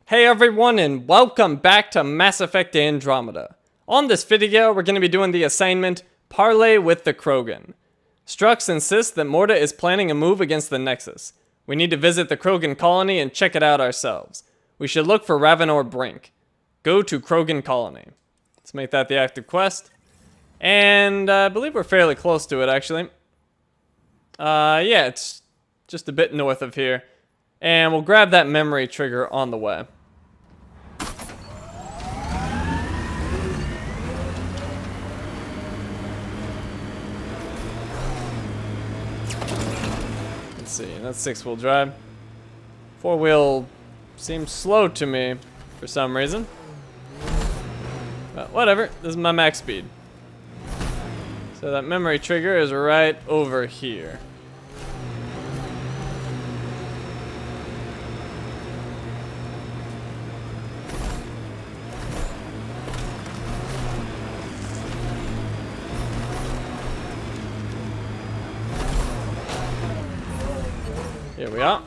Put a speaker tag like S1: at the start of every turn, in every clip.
S1: Hey everyone, and welcome back to Mass Effect Andromeda. On this video, we're going to be doing the assignment Parlay with the Krogan. Strux insists that Morta is planning a move against the Nexus. We need to visit the Krogan colony and check it out ourselves. We should look for Ravenor Brink. Go to Krogan colony. Let's make that the active quest. And I believe we're fairly close to it, actually. Yeah, it's just a bit north of here. And we'll grab that memory trigger on the way. Let's see, that's 6-wheel drive. 4-wheel seems slow to me for some reason. But whatever, this is my max speed. So that memory trigger is right over here. Here we are.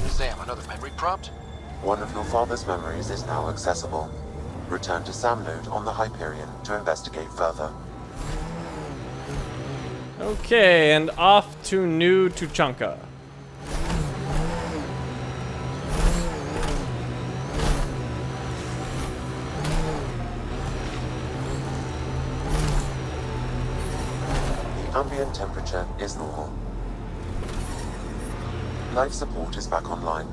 S2: Sam, another memory prompt?
S3: One of your father's memories is now accessible. Return to Sam node on the Hyperion to investigate further.
S1: Okay, and off to New Tuchanka.
S3: Ambient temperature is normal. Life support is back online.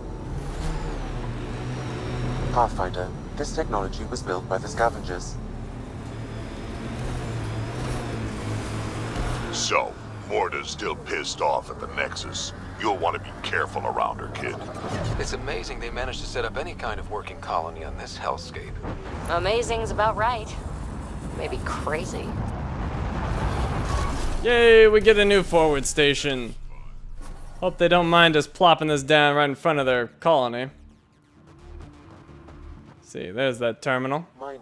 S3: Pathfinder, this technology was built by the scavengers.
S4: So, Morta's still pissed off at the Nexus. You'll want to be careful around her, kid.
S2: It's amazing they managed to set up any kind of working colony on this hellscape.
S5: Amazing's about right. Maybe crazy.
S1: Yay, we get a new forward station. Hope they don't mind us plopping this down right in front of their colony. See, there's that terminal.
S3: Mining.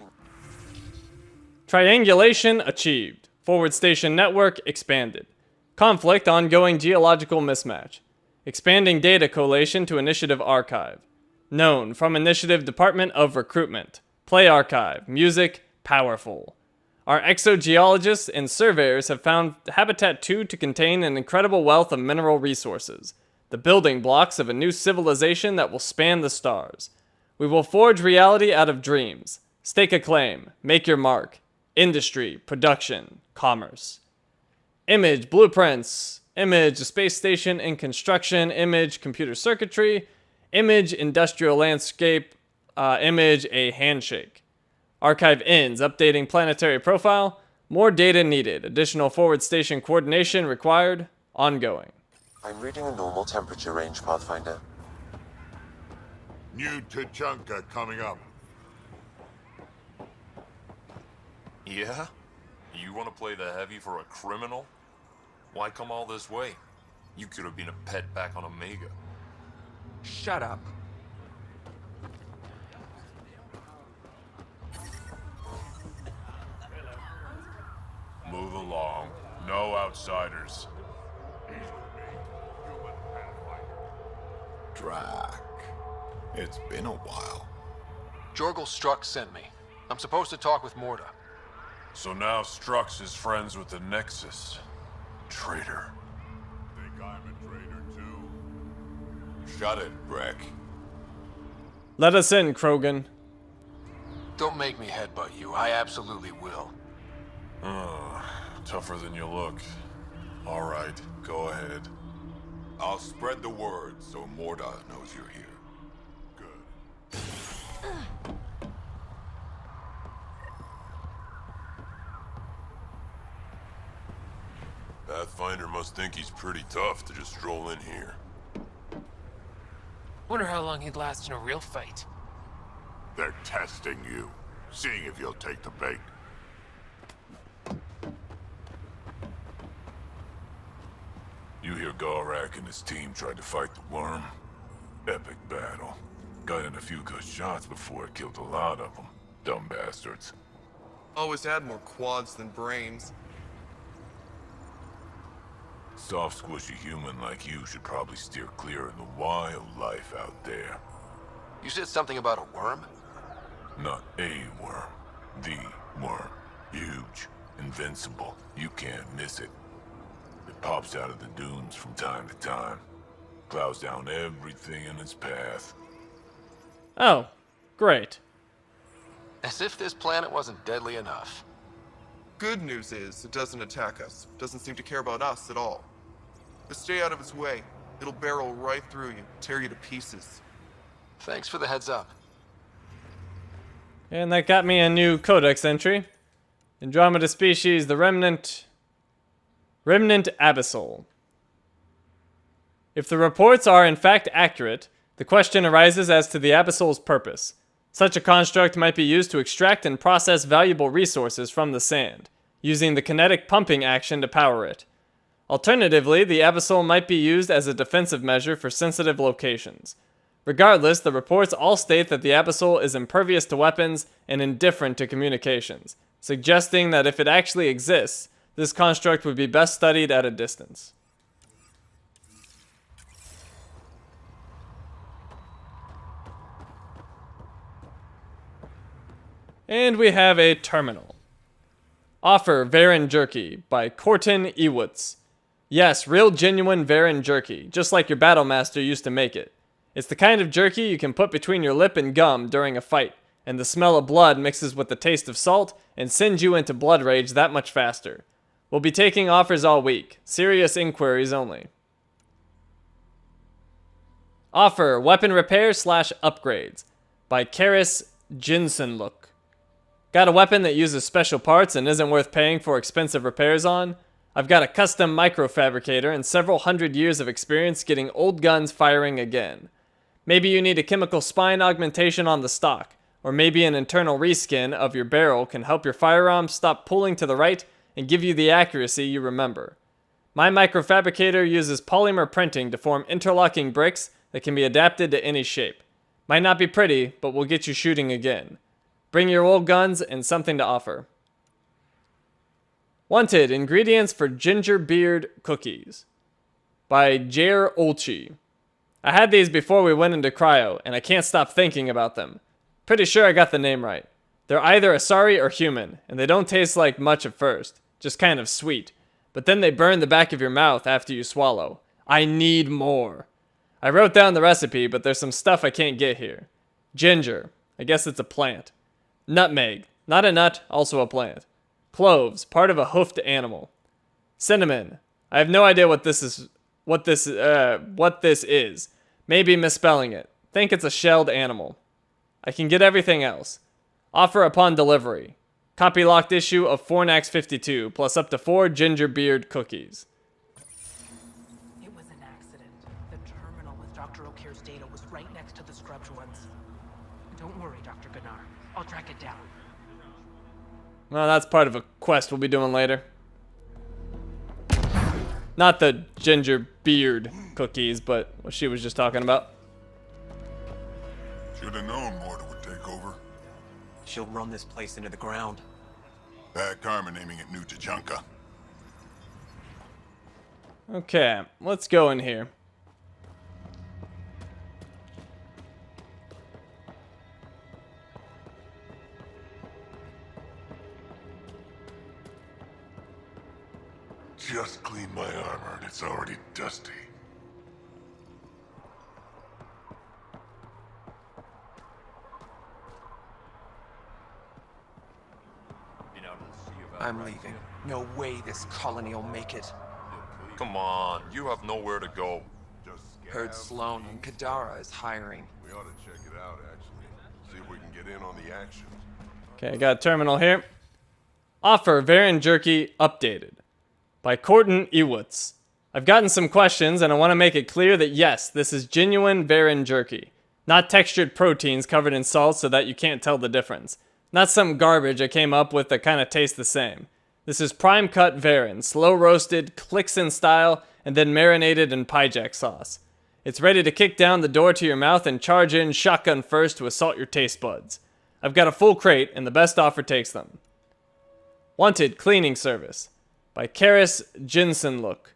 S1: Triangulation achieved. Forward station network expanded. Conflict ongoing geological mismatch. Expanding data collation to Initiative Archive. Known from Initiative Department of Recruitment. Play Archive. Music powerful. Our exogeologists and surveyors have found Habitat 2 to contain an incredible wealth of mineral resources, the building blocks of a new civilization that will span the stars. We will forge reality out of dreams, stake a claim, make your mark, industry, production, commerce. Image, blueprints, image, a space station in construction, image, computer circuitry, image, industrial landscape, image, a handshake. Archive ends, updating planetary profile. More data needed. Additional forward station coordination required. Ongoing.
S3: I'm reading a normal temperature range, Pathfinder.
S4: New Tuchanka coming up.
S6: Yeah? You want to play the heavy for a criminal? Why come all this way? You could have been a pet back on Omega.
S2: Shut up.
S6: Move along. No outsiders.
S4: Drac. It's been a while.
S2: Jorgel Strux sent me. I'm supposed to talk with Morta.
S6: So now Strux is friends with the Nexus. Traitor.
S4: Think I'm a traitor too? Shut it, Breck.
S1: Let us in, Krogan.
S2: Don't make me headbutt you. I absolutely will.
S6: Tougher than you look. Alright, go ahead.
S4: I'll spread the word so Morta knows you're here. Good.
S6: Pathfinder must think he's pretty tough to just stroll in here.
S7: Wonder how long he'd last in a real fight.
S4: They're testing you, seeing if you'll take the bait.
S6: You hear Gorak and his team tried to fight the worm? Epic battle. Got in a few good shots before it killed a lot of them. Dumb bastards.
S8: Always had more quads than brains.
S6: soft, squishy human like you should probably steer clear of the wildlife out there.
S2: You said something about a worm?
S6: Not a worm. The worm. Huge. Invincible. You can't miss it. It pops out of the dunes from time to time. Plows down everything in its path.
S1: Oh, great.
S2: As if this planet wasn't deadly enough.
S8: Good news is, it doesn't attack us. Doesn't seem to care about us at all. Just stay out of its way. It'll barrel right through you, tear you to pieces.
S2: Thanks for the heads up.
S1: And that got me a new codex entry. Andromeda species, the Remnant Abyssal. If the reports are in fact accurate, the question arises as to the Abyssal's purpose. Such a construct might be used to extract and process valuable resources from the sand, using the kinetic pumping action to power it. Alternatively, the Abyssal might be used as a defensive measure for sensitive locations. Regardless, the reports all state that the Abyssal is impervious to weapons and indifferent to communications, suggesting that if it actually exists, this construct would be best studied at a distance. And we have a terminal. Offer Varan Jerky by Corton Ewoods. Yes, real genuine Varan Jerky, just like your Battlemaster used to make it. It's the kind of jerky you can put between your lip and gum during a fight, and the smell of blood mixes with the taste of salt and sends you into blood rage that much faster. We'll be taking offers all week, serious inquiries only. Offer Weapon Repair / Upgrades by Karis Jinsenlook. Got a weapon that uses special parts and isn't worth paying for expensive repairs on? I've got a custom microfabricator and several hundred years of experience getting old guns firing again. Maybe you need a chemical spine augmentation on the stock, or maybe an internal reskin of your barrel can help your firearm stop pulling to the right and give you the accuracy you remember. My microfabricator uses polymer printing to form interlocking bricks that can be adapted to any shape. Might not be pretty, but will get you shooting again. Bring your old guns and something to offer. Wanted ingredients for ginger beard cookies by Jair Olchi. I had these before we went into cryo, and I can't stop thinking about them. Pretty sure I got the name right. They're either Asari or human, and they don't taste like much at first, just kind of sweet. But then they burn the back of your mouth after you swallow. I need more. I wrote down the recipe, but there's some stuff I can't get here. Ginger. I guess it's a plant. Nutmeg. Not a nut, also a plant. Cloves. Part of a hoofed animal. Cinnamon. I have no idea what this is. What this is. Maybe misspelling it. Think it's a shelled animal. I can get everything else. Offer upon delivery. Copy locked issue of Fornax 52, plus up to 4 ginger beard cookies.
S9: It was an accident. The terminal with Dr. O'Care's data was right next to the scrubbed ones. Don't worry, Dr. Gunnar. I'll track it down.
S1: Well, that's part of a quest we'll be doing later. Not the ginger beard cookies, but what she was just talking about.
S4: Should have known Morta would take over.
S10: She'll run this place into the ground.
S4: Bad karma naming it New Tajanka.
S1: Okay, let's go in here.
S6: Just cleaned my armor and it's already dusty.
S10: I'm leaving. No way this colony will make it.
S11: Come on, you have nowhere to go.
S10: Heard Sloan and Kadara is hiring.
S4: We ought to check it out, actually. See if we can get in on the action.
S1: Okay, I got a terminal here. Offer Varan Jerky updated by Corton Ewoods. I've gotten some questions and I want to make it clear that yes, this is genuine Varan Jerky. Not textured proteins covered in salt so that you can't tell the difference. Not some garbage I came up with that kind of tastes the same. This is prime cut Varan, slow roasted, clicks in style, and then marinated in Pyjack sauce. It's ready to kick down the door to your mouth and charge in shotgun first to assault your taste buds. I've got a full crate and the best offer takes them. Wanted cleaning service by Karis Jinsenlook.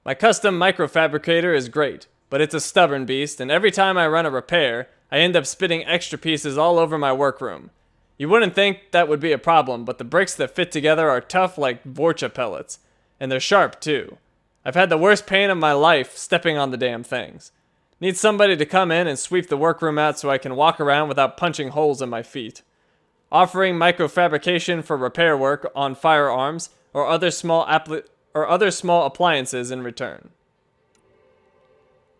S1: My custom microfabricator is great, but it's a stubborn beast, and every time I run a repair, I end up spitting extra pieces all over my workroom. You wouldn't think that would be a problem, but the bricks that fit together are tough like Vorcha pellets, and they're sharp too. I've had the worst pain of my life stepping on the damn things. Need somebody to come in and sweep the workroom out so I can walk around without punching holes in my feet. Offering microfabrication for repair work on firearms or other small appliances in return.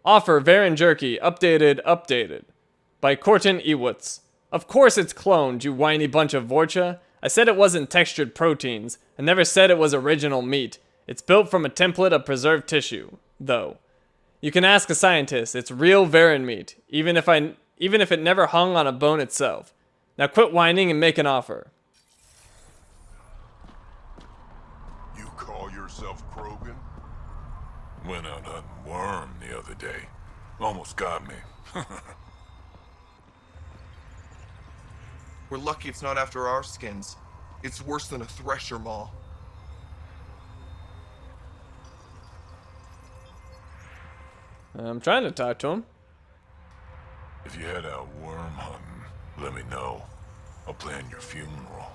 S1: Offer Varan Jerky updated by Corton Ewitz. Of course it's cloned, you whiny bunch of Vorcha. I said it wasn't textured proteins. I never said it was original meat. It's built from a template of preserved tissue, though. You can ask a scientist. It's real Varan meat, even if it never hung on a bone itself. Now quit whining and make an offer.
S4: You call yourself Krogan?
S6: Went out hunting worm the other day. Almost got me.
S8: We're lucky it's not after our skins. It's worse than a thresher maw.
S1: I'm trying to talk to him.
S6: If you head out worm hunting, let me know. I'll plan your funeral.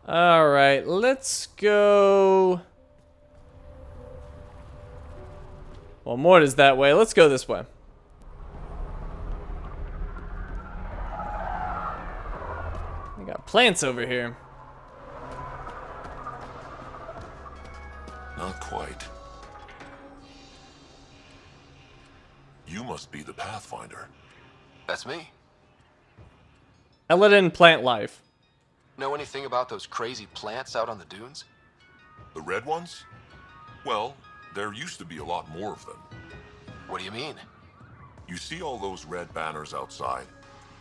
S1: Alright, let's go... Well, Mort is that way. Let's go this way. We got plants over here.
S6: Not quite. You must be the Pathfinder.
S2: That's me.
S1: Eladin Plant Life.
S2: Know anything about those crazy plants out on the dunes?
S4: The red ones? Well, there used to be a lot more of them.
S2: What do you mean?
S4: You see all those red banners outside?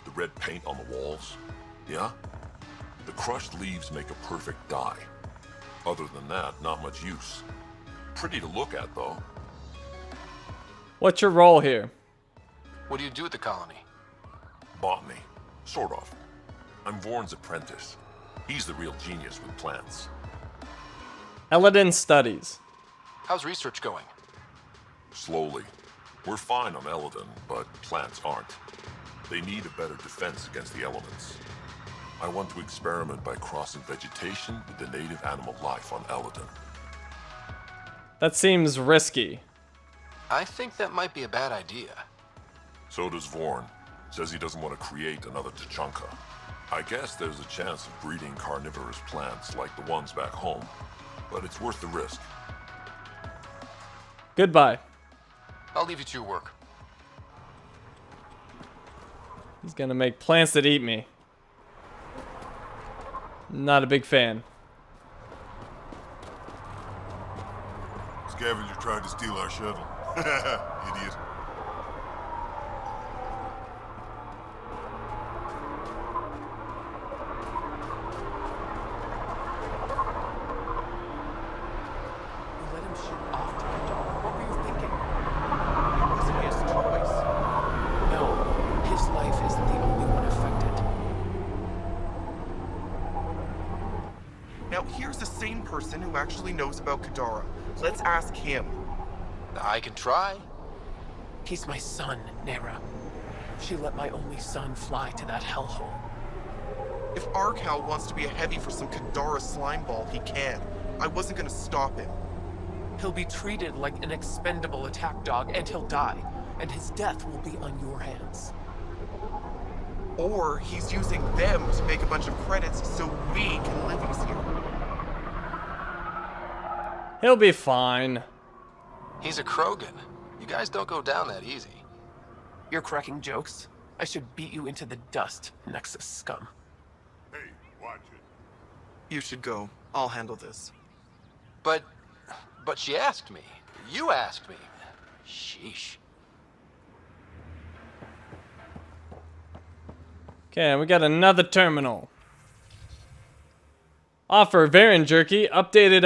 S4: The red paint on the walls? Yeah? The crushed leaves make a perfect dye. Other than that, not much use. Pretty to look at, though.
S1: What's your role here?
S2: What do you do at the colony?
S4: Botany. Sort of. I'm Vorn's apprentice. He's the real genius with plants.
S1: Eladin Studies.
S2: How's research going?
S4: Slowly. We're fine on Eladin, but plants aren't. They need a better defense against the elements. I want to experiment by crossing vegetation with the native animal life on Eladin.
S1: That seems risky.
S2: I think that might be a bad idea.
S4: So does Vorn. Says he doesn't want to create another Tachanka. I guess there's a chance of breeding carnivorous plants like the ones back home, but it's worth the risk.
S1: Goodbye.
S2: I'll leave you to your work.
S1: He's gonna make plants that eat me. Not a big fan.
S4: Scavenger tried to steal our shuttle. Idiot.
S9: You let him shoot off to the dog. What were you thinking? It wasn't his choice.
S7: No, his life isn't the only one affected.
S8: Now here's a sane person who actually knows about Kadara. Let's ask him.
S2: I can try.
S7: He's my son, Nera. She let my only son fly to that hellhole.
S8: If Arkal wants to be a heavy for some Kadara slime ball, he can. I wasn't gonna stop him.
S7: He'll be treated like an expendable attack dog and he'll die. And his death will be on your hands.
S8: Or he's using them to make a bunch of credits so we can live easier.
S1: He'll be fine.
S2: He's a Krogan. You guys don't go down that easy.
S7: You're cracking jokes? I should beat you into the dust, Nexus scum.
S4: Hey, watch it.
S8: You should go. I'll handle this.
S2: But she asked me. You asked me. Sheesh.
S1: Okay, we got another terminal. Offer Varan Jerky updated.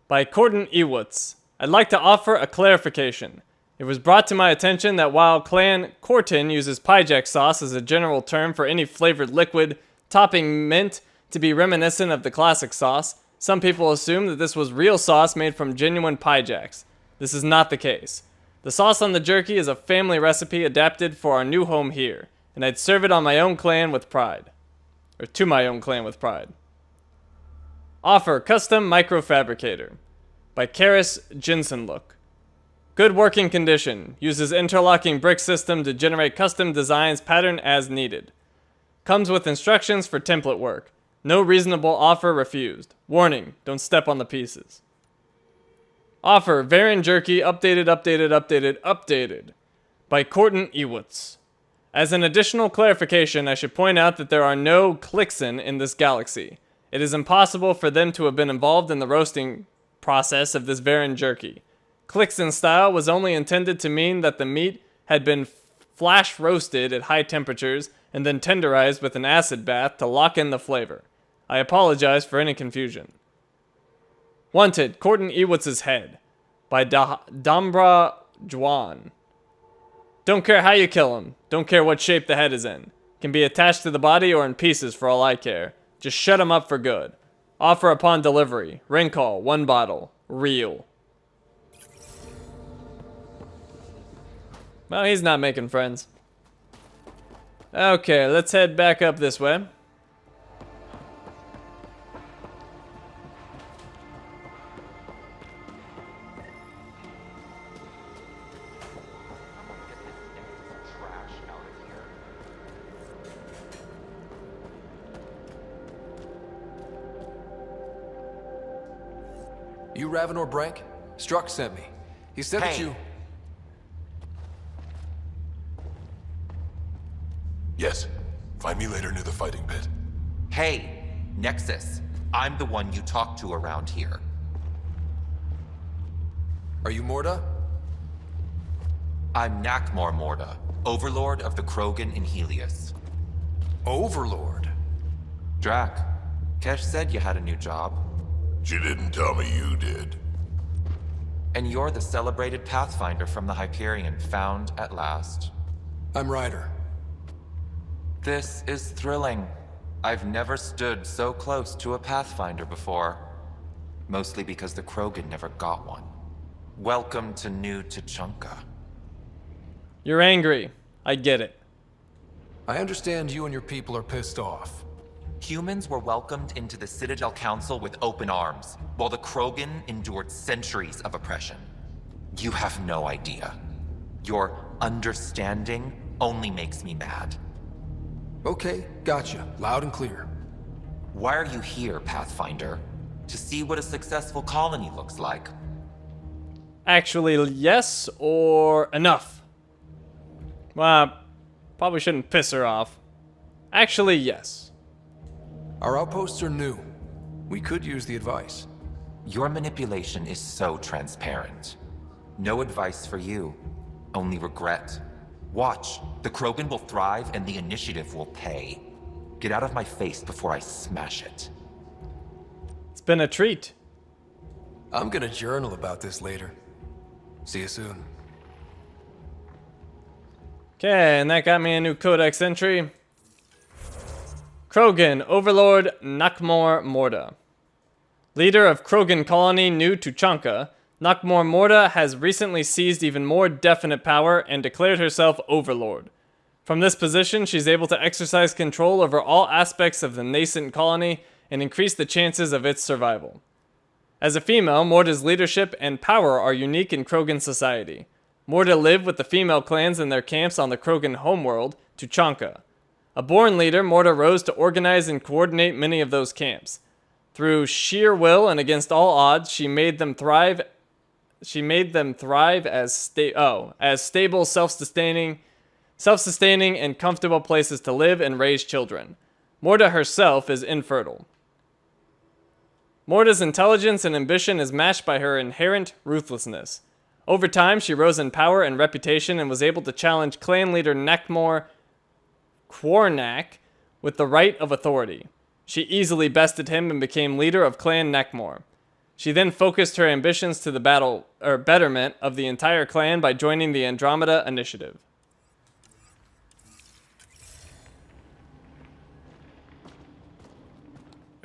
S1: By Corton Ewitz. I'd like to offer a clarification. It was brought to my attention that while Clan Corton uses Pyjack sauce as a general term for any flavored liquid, topping mint, to be reminiscent of the classic sauce, some people assume that this was real sauce made from genuine pie jacks. This is not the case. The sauce on the jerky is a family recipe adapted for our new home here, and I'd serve it on my own clan with pride. Or to my own clan with pride. Offer Custom Microfabricator by Karis Jinsenlook. Good working condition. Uses interlocking brick system to generate custom designs pattern as needed. Comes with instructions for template work. No reasonable offer refused. Warning, don't step on the pieces. Offer Varan Jerky updated by Corton Ewitz. As an additional clarification, I should point out that there are no Klixen in this galaxy. It is impossible for them to have been involved in the roasting process of this Varan jerky. Klixen style was only intended to mean that the meat had been flash roasted at high temperatures and then tenderized with an acid bath to lock in the flavor. I apologize for any confusion. Wanted, Corton Ewitz's Head by Dambra Juan. Don't care how you kill him. Don't care what shape the head is in. Can be attached to the body or in pieces for all I care. Just shut him up for good. Offer upon delivery. Ring call, 1 bottle. Real. Well, he's not making friends. Okay, let's head back up this way.
S12: You Ravenor Brank? Struck sent me. He said that you...
S6: Yes. Find me later near the fighting pit.
S13: Hey, Nexus. I'm the one you talk to around here.
S12: Are you Morda?
S13: I'm Nakmor Morda, Overlord of the Krogan in Helios.
S12: Overlord?
S13: Drac, Kesh said you had a new job.
S6: She didn't tell me you did.
S13: And you're the celebrated Pathfinder from the Hyperion, found at last.
S12: I'm Ryder.
S13: This is thrilling. I've never stood so close to a Pathfinder before. Mostly because the Krogan never got one. Welcome to New Tuchanka.
S1: You're angry. I get it.
S12: I understand you and your people are pissed off.
S13: Humans were welcomed into the Citadel Council with open arms, while the Krogan endured centuries of oppression. You have no idea. Your understanding only makes me mad.
S12: Okay, gotcha. Loud and clear.
S13: Why are you here, Pathfinder? To see what a successful colony looks like?
S1: Actually, yes or enough? Well, probably shouldn't piss her off. Actually, yes.
S12: Our outposts are new. We could use the advice.
S13: Your manipulation is so transparent. No advice for you, only regret. Watch, the Krogan will thrive and the initiative will pay. Get out of my face before I smash it.
S1: It's been a treat.
S12: I'm gonna journal about this later. See you soon.
S1: Okay, and that got me a new codex entry. Krogan, Overlord Nakmor Morda. Leader of Krogan colony New Tuchanka, Nakmor Morda has recently seized even more definite power and declared herself Overlord. From this position, she's able to exercise control over all aspects of the nascent colony and increase the chances of its survival. As a female, Morda's leadership and power are unique in Krogan society. Morda lived with the female clans in their camps on the Krogan homeworld, Tuchanka. A born leader, Morda rose to organize and coordinate many of those camps. Through sheer will and against all odds, she made them thrive as stable, self-sustaining and comfortable places to live and raise children. Morda herself is infertile. Morda's intelligence and ambition is matched by her inherent ruthlessness. Over time, she rose in power and reputation and was able to challenge clan leader Nakmor Quarnak with the right of authority. She easily bested him and became leader of Clan Nakmor. She then focused her ambitions to the betterment of the entire clan by joining the Andromeda initiative.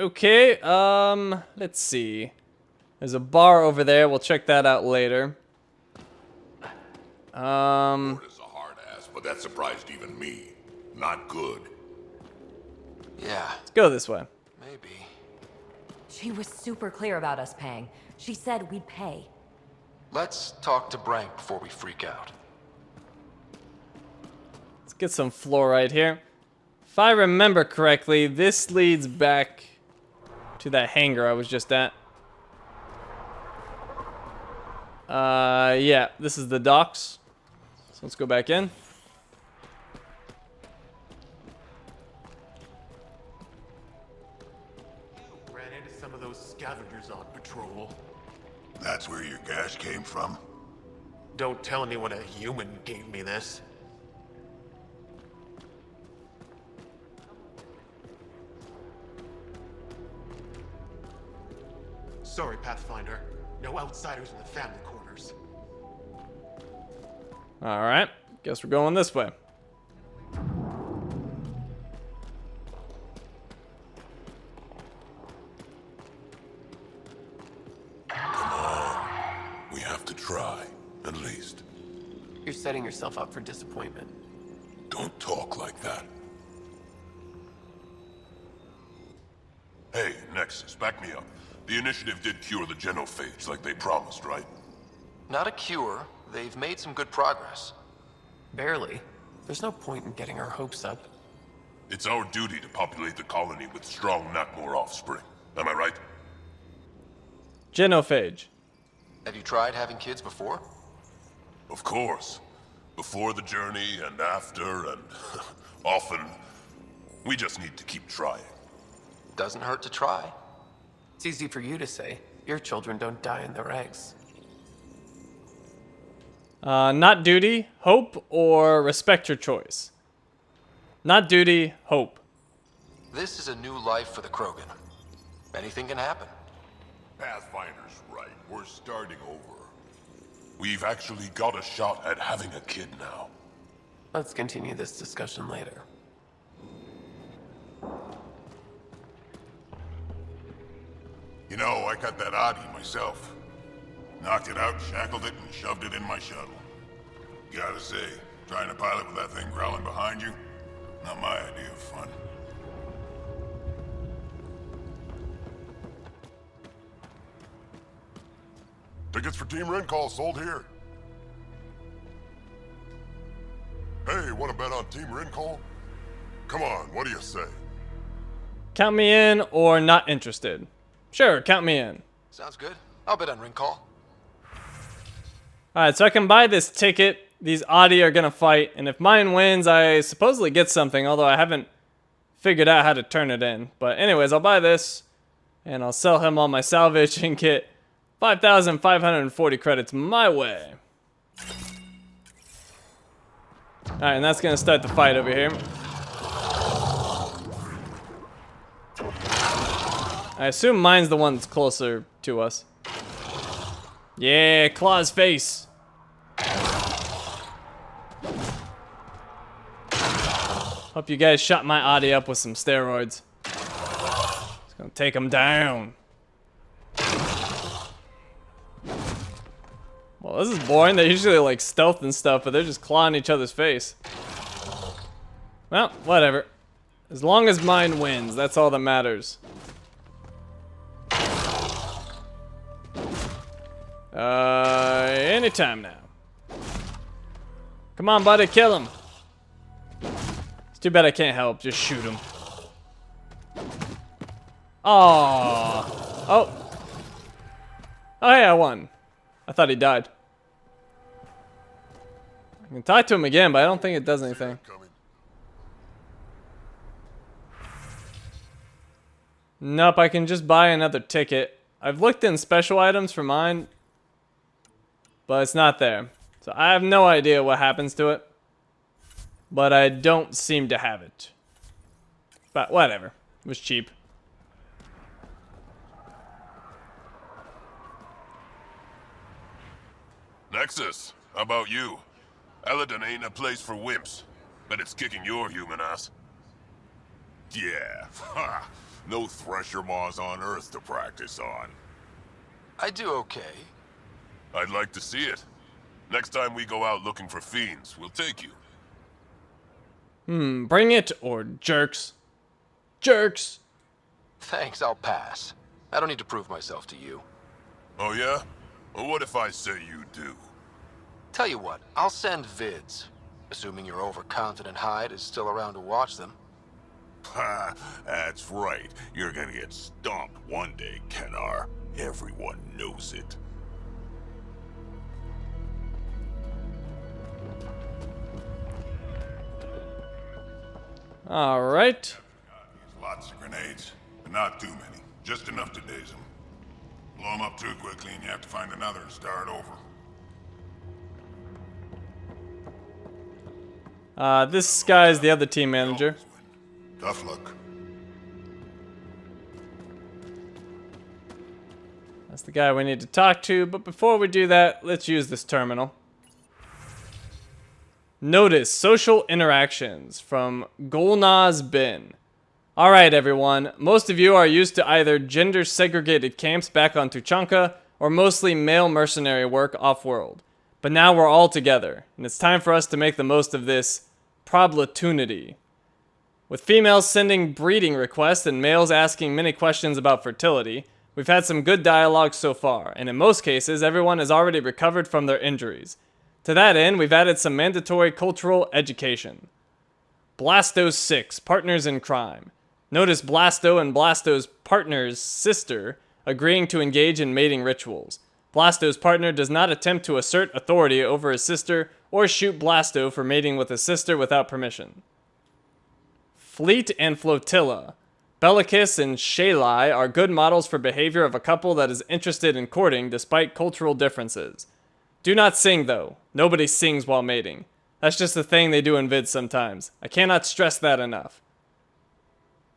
S1: Okay, let's see. There's a bar over there. We'll check that out later.
S4: Ford is a hard ass, but that surprised even me. Not good.
S2: Yeah,
S1: Let's go this way.
S2: maybe.
S5: She was super clear about us paying. She said we'd pay.
S2: Let's talk to Brank before we freak out.
S1: Let's get some fluorite here. If I remember correctly, this leads back to that hangar I was just at. Yeah, this is the docks. So let's go back in.
S7: Ran into some of those scavengers on patrol.
S6: That's where your gas came from?
S7: Don't tell anyone a human gave me this. Sorry, Pathfinder. No outsiders in the family quarters.
S1: Alright, guess we're going this way.
S6: We have to try, at least.
S7: You're setting yourself up for disappointment.
S6: Don't talk like that. Hey, Nexus, back me up. The initiative did cure the genophage like they promised, right?
S2: Not a cure. They've made some good progress.
S7: Barely. There's no point in getting our hopes up.
S6: It's our duty to populate the colony with strong, not more offspring. Am I right?
S1: Genophage.
S2: Have you tried having kids before?
S6: Of course. Before the journey and after and often. We just need to keep trying.
S2: Doesn't hurt to try.
S7: It's easy for you to say. Your children don't die in their eggs.
S1: Not duty, hope, or respect your choice. Not duty, hope.
S2: This is a new life for the Krogan. Anything can happen.
S6: Pathfinder's right. We're starting over. We've actually got a shot at having a kid now.
S7: Let's continue this discussion later.
S6: You know, I got that Audi myself. Knocked it out, shackled it, and shoved it in my shuttle. Gotta say, trying to pilot with that thing growling behind you, not my idea of fun. Tickets for Team Ren Call sold here. Hey, wanna bet on Team Ren Call? Come on, what do you say?
S1: Count me in or not interested. Sure, count me in.
S2: Sounds good. I'll bet on ring call.
S1: Alright, so I can buy this ticket. These Audi are gonna fight, and if mine wins, I supposedly get something, although I haven't figured out how to turn it in. But anyways, I'll buy this, and I'll sell him all my salvage and get 5,540 credits my way. Alright, and that's gonna start the fight over here. I assume mine's the one that's closer to us. Yeah, Claw's face. Hope you guys shot my Audi up with some steroids. It's gonna take him down. Well, this is boring. They're usually like stealth and stuff, but they're just clawing each other's face. Well, whatever. As long as mine wins, that's all that matters. Anytime now. Come on, buddy, kill him. It's too bad I can't help. Just shoot him. Oh. Oh. Oh, hey, I won. I thought he died. I can talk to him again, but I don't think it does anything. Nope, I can just buy another ticket. I've looked in special items for mine, but it's not there. So I have no idea what happens to it. But I don't seem to have it. But whatever. It was cheap.
S6: Nexus, how about you? Eladon ain't a place for wimps. Bet it's kicking your human ass. Yeah, ha! No thresher maws on Earth to practice on.
S2: I do okay.
S6: I'd like to see it. Next time we go out looking for fiends, we'll take you.
S1: Bring it, or jerks. Jerks!
S2: Thanks, I'll pass. I don't need to prove myself to you.
S6: Oh yeah? Well, what if I say you do?
S2: Tell you what, I'll send vids. Assuming your overconfident hide is still around to watch them.
S6: Ha, that's right. You're gonna get stomped one day, Kenar. Everyone knows it.
S1: Alright.
S6: Lots of grenades, but not too many. Just enough to daze them. Blow them up too quickly and you have to find another and start over.
S1: This guy's the other team manager.
S6: Tough luck.
S1: That's the guy we need to talk to, but before we do that, let's use this terminal. Notice social interactions from Golnaz Bin. Alright everyone, most of you are used to either gender-segregated camps back on Tuchanka, or mostly male mercenary work off-world. But now we're all together, and it's time for us to make the most of this problemtunity. With females sending breeding requests and males asking many questions about fertility, we've had some good dialogue so far, and in most cases, everyone has already recovered from their injuries. To that end, we've added some mandatory cultural education. Blasto 6, Partners in Crime. Notice Blasto and Blasto's partner's sister agreeing to engage in mating rituals. Blasto's partner does not attempt to assert authority over his sister or shoot Blasto for mating with his sister without permission. Fleet and Flotilla. Bellicus and Shalai are good models for behavior of a couple that is interested in courting despite cultural differences. Do not sing though. Nobody sings while mating. That's just a thing they do in vids sometimes. I cannot stress that enough.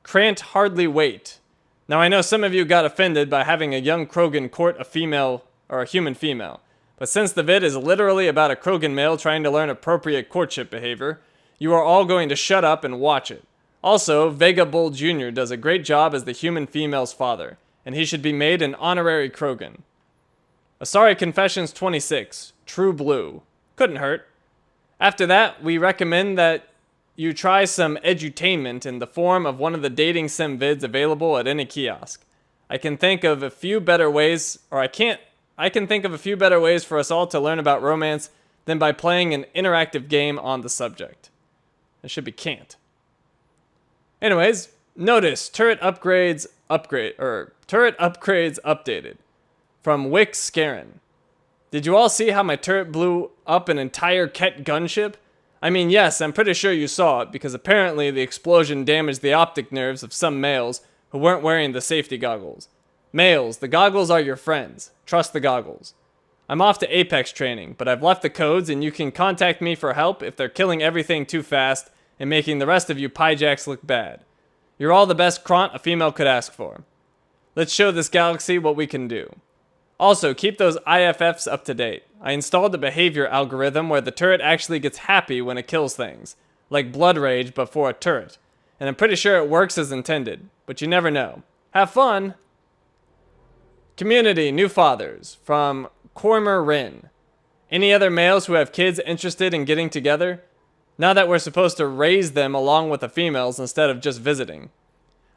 S1: Can't hardly wait. Now I know some of you got offended by having a young Krogan court a female or a human female, but since the vid is literally about a Krogan male trying to learn appropriate courtship behavior, you are all going to shut up and watch it. Also, Vega Bull Jr. does a great job as the human female's father, and he should be made an honorary Krogan. Asari Confessions 26, True Blue. Couldn't hurt. After that, we recommend that you try some edutainment in the form of one of the dating sim vids available at any kiosk. I can think of a few better ways for us all to learn about romance than by playing an interactive game on the subject. It should be can't. Anyways, notice turret upgrades updated. From Wick Scarin. Did you all see how my turret blew up an entire Ket gunship? I mean, yes, I'm pretty sure you saw it, because apparently the explosion damaged the optic nerves of some males who weren't wearing the safety goggles. Males, the goggles are your friends. Trust the goggles. I'm off to Apex training, but I've left the codes and you can contact me for help if they're killing everything too fast and making the rest of you pyjacks look bad. You're all the best Kront a female could ask for. Let's show this galaxy what we can do. Also, keep those IFFs up to date. I installed a behavior algorithm where the turret actually gets happy when it kills things, like Blood Rage but for a turret. And I'm pretty sure it works as intended, but you never know. Have fun! Community New Fathers, from Cormer Rin. Any other males who have kids interested in getting together? Now that we're supposed to raise them along with the females instead of just visiting.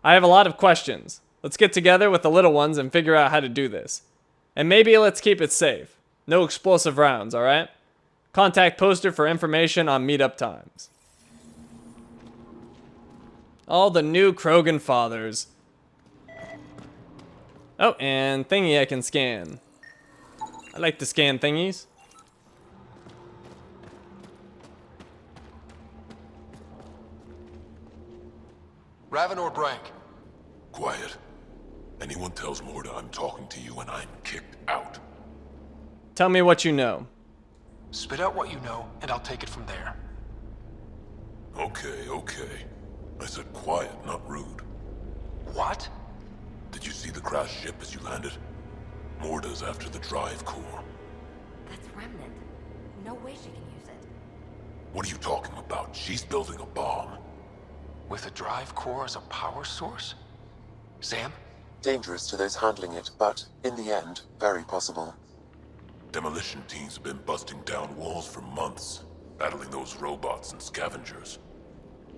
S1: I have a lot of questions. Let's get together with the little ones and figure out how to do this. And maybe let's keep it safe. No explosive rounds, alright? Contact poster for information on meetup times. All the new Krogan fathers. Oh, and thingy I can scan. I like to scan thingies.
S2: Raven or Brank?
S6: Quiet. Anyone tells Morda I'm talking to you and I'm kicked out.
S1: Tell me what you know.
S2: Spit out what you know, and I'll take it from there.
S6: Okay, okay. I said quiet, not rude.
S2: What?
S6: Did you see the crashed ship as you landed? Morda's after the drive core.
S5: That's Remnant. No way she can use it.
S6: What are you talking about? She's building a bomb.
S2: With a drive core as a power source? Sam?
S3: Dangerous to those handling it, but, in the end, very possible.
S6: Demolition teams have been busting down walls for months, battling those robots and scavengers.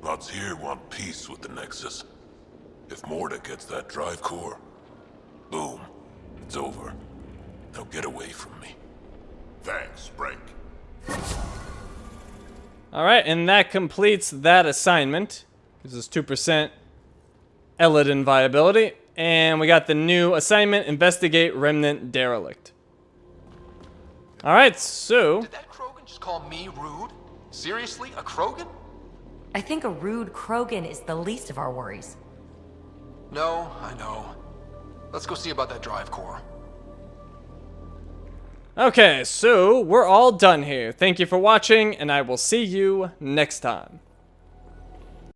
S6: Lots here want peace with the Nexus. If Morta gets that drive core, boom, it's over. Now get away from me. Thanks, Frank.
S1: Alright, and that completes that assignment. This is 2% Eladin viability. And we got the new assignment, Investigate Remnant Derelict. Alright, so...
S2: Did that Krogan just call me rude? Seriously? A Krogan?
S5: I think a rude Krogan is the least of our worries.
S2: No, I know. Let's go see about that drive core.
S1: Okay, so we're all done here. Thank you for watching, and I will see you next time.